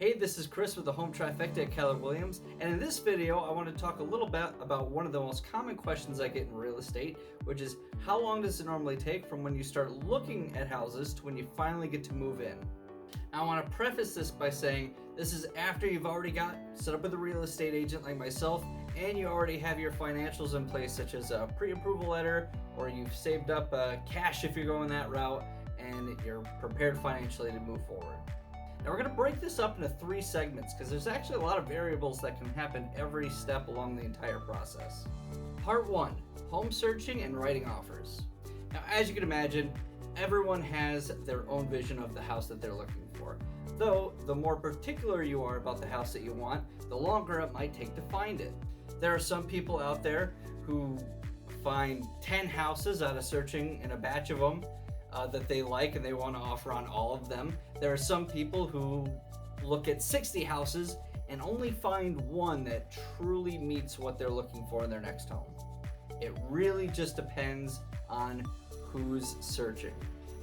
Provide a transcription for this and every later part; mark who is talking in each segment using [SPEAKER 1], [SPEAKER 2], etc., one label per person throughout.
[SPEAKER 1] Hey, this is Chris with the Home Trifecta at Keller Williams, and in this video I want to talk a little bit about one of the most common questions I get in real estate, which is how long does it normally take from when you start looking at houses to when you finally get to move in? I want to preface this by saying this is after you've already got set up with a real estate agent like myself and you already have your financials in place, such as a pre-approval letter, or you've saved up cash if you're going that route and you're prepared financially to move forward. Now we're going to break this up into 3 segments because there's actually a lot of variables that can happen every step along the entire process. Part 1, home searching and writing offers. Now as you can imagine, everyone has their own vision of the house that they're looking for. Though the more particular you are about the house that you want, the longer it might take to find it. There are some people out there who find 10 houses out of searching in a batch of them that they like and they want to offer on all of them. There are some people who look at 60 houses and only find one that truly meets what they're looking for in their next home. It really just depends on who's searching.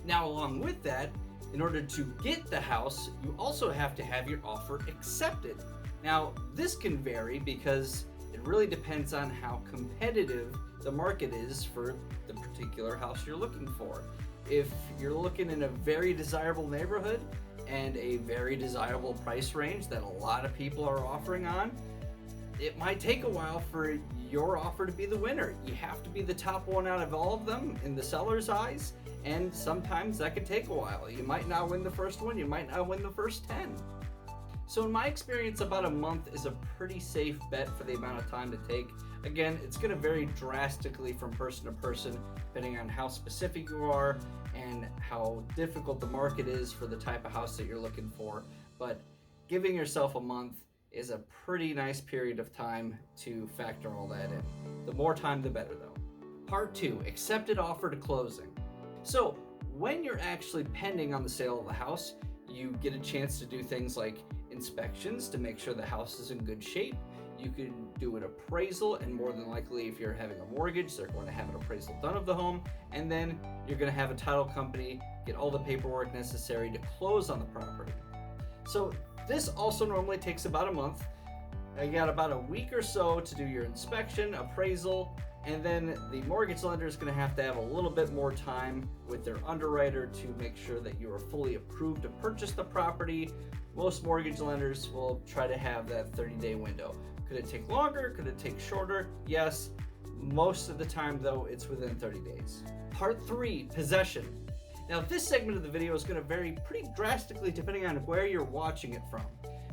[SPEAKER 1] Now, along with that, in order to get the house, you also have to have your offer accepted. Now, this can vary because it really depends on how competitive the market is for the particular house you're looking for. If you're looking in a very desirable neighborhood and a very desirable price range that a lot of people are offering on, it might take a while for your offer to be the winner. You have to be the top one out of all of them in the seller's eyes, and sometimes that could take a while. You might not win the first one, you might not win the first 10. So in my experience, about a month is a pretty safe bet for the amount of time to take. Again, it's going to vary drastically from person to person, depending on how specific you are and how difficult the market is for the type of house that you're looking for. But giving yourself a month is a pretty nice period of time to factor all that in. The more time, the better though. Part 2, accepted offer to closing. So when you're actually pending on the sale of the house, you get a chance to do things like inspections to make sure the house is in good shape. You can do an appraisal, and more than likely if you're having a mortgage, they're going to have an appraisal done of the home, and then you're going to have a title company get all the paperwork necessary to close on the property. So this also normally takes about a month. You got about a week or so to do your inspection, appraisal, and then the mortgage lender is going to have a little bit more time with their underwriter to make sure that you are fully approved to purchase the property. Most mortgage lenders will try to have that 30-day window. Could it take longer? Could it take shorter? Yes. Most of the time, though, it's within 30 days. Part 3, possession. Now, this segment of the video is going to vary pretty drastically depending on where you're watching it from.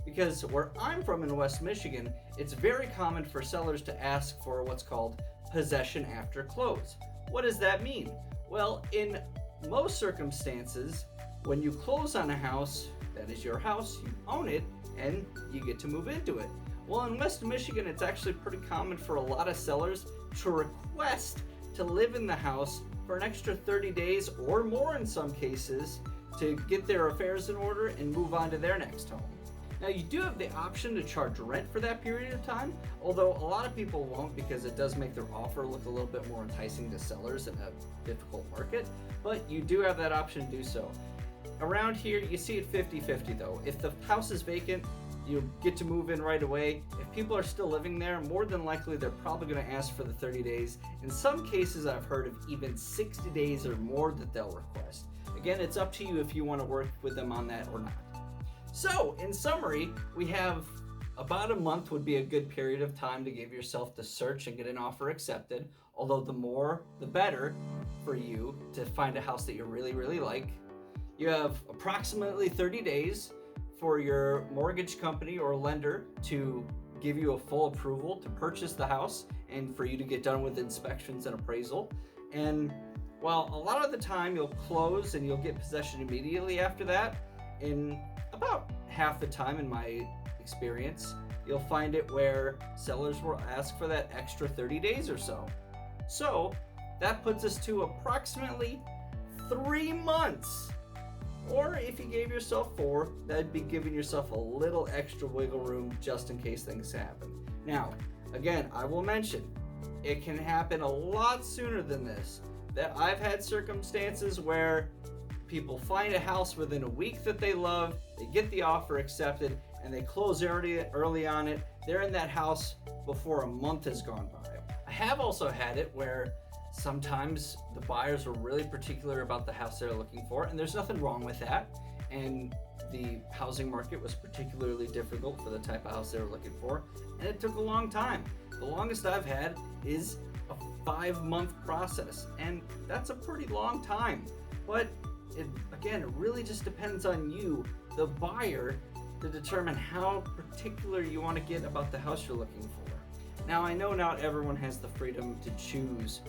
[SPEAKER 1] Because where I'm from in West Michigan, it's very common for sellers to ask for what's called possession after close. What does that mean? Well, in most circumstances, when you close on a house, that is your house, you own it, and you get to move into it. Well, in West Michigan, it's actually pretty common for a lot of sellers to request to live in the house for an extra 30 days or more in some cases to get their affairs in order and move on to their next home. Now, you do have the option to charge rent for that period of time, although a lot of people won't because it does make their offer look a little bit more enticing to sellers in a difficult market, but you do have that option to do so. Around here, you see it 50-50 though. If the house is vacant, you get to move in right away. If people are still living there, more than likely they're probably going to ask for the 30 days. In some cases, I've heard of even 60 days or more that they'll request. Again, it's up to you if you want to work with them on that or not. So, in summary, we have about a month would be a good period of time to give yourself to search and get an offer accepted, although the more, the better for you to find a house that you really, really like. You have approximately 30 days for your mortgage company or lender to give you a full approval to purchase the house and for you to get done with inspections and appraisal. And while a lot of the time you'll close and you'll get possession immediately after that, in about half the time in my experience, you'll find it where sellers will ask for that extra 30 days or so. So that puts us to approximately 3 months. Or if you gave yourself 4, that'd be giving yourself a little extra wiggle room just in case things happen. Now, again, I will mention, it can happen a lot sooner than this. That I've had circumstances where people find a house within a week that they love, they get the offer accepted, and they close early on it. They're in that house before a month has gone by. I have also had it where sometimes the buyers are really particular about the house they're looking for, and there's nothing wrong with that. And the housing market was particularly difficult for the type of house they were looking for, and it took a long time. The longest I've had is a 5-month process, and that's a pretty long time. But it really just depends on you, the buyer, to determine how particular you want to get about the house you're looking for. Now, I know not everyone has the freedom to choose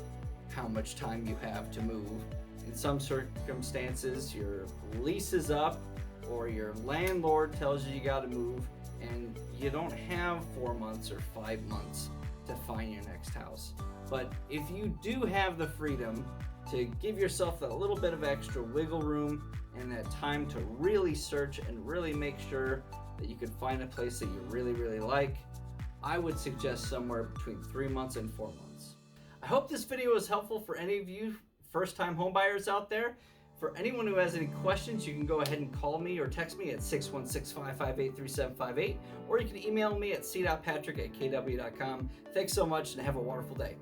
[SPEAKER 1] how much time you have to move. In some circumstances, your lease is up, or your landlord tells you got to move, and you don't have 4 months or 5 months to find your next house. But if you do have the freedom to give yourself that little bit of extra wiggle room and that time to really search and really make sure that you can find a place that you really, really like, I would suggest somewhere between 3 months and 4 months. I hope this video was helpful for any of you first-time homebuyers out there. For anyone who has any questions, you can go ahead and call me or text me at 616-558-3758, or you can email me at c.patrick@kw.com. Thanks so much and have a wonderful day.